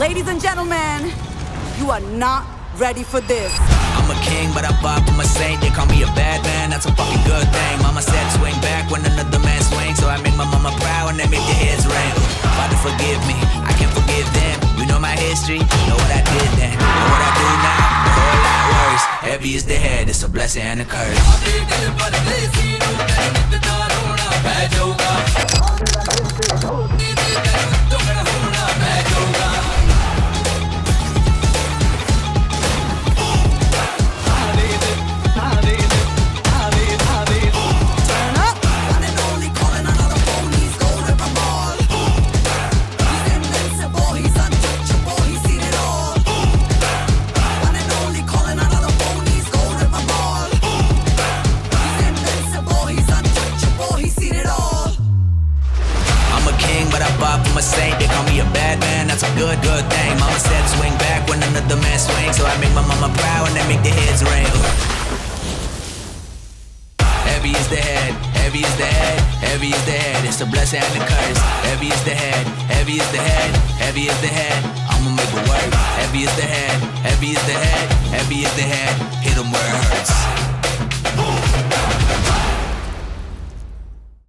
Ladies and gentlemen, you are not ready for this. I'm a king, but I bop, I'm a saint. They call me a bad man, that's a fucking good thing. Mama said swing back when another man swings, so I make my mama proud and they make their heads ring. Father, forgive me, I can't forgive them. You know my history, know what I did then. Know what I do now, a whole lot worse. Heavy is the head, it's a blessing and a curse. I'm a saint, they call me a bad man, that's a good thing. Mama said swing back when another man swings, so I make my mama proud and they make their heads ring. Heavy is the head, heavy is the head, heavy is the head, it's a blessing and a curse. Heavy is the head, heavy is the head, heavy is the head, I'ma make it work. Heavy is the head, heavy is the head, heavy is the head, hit 'em where it hurts.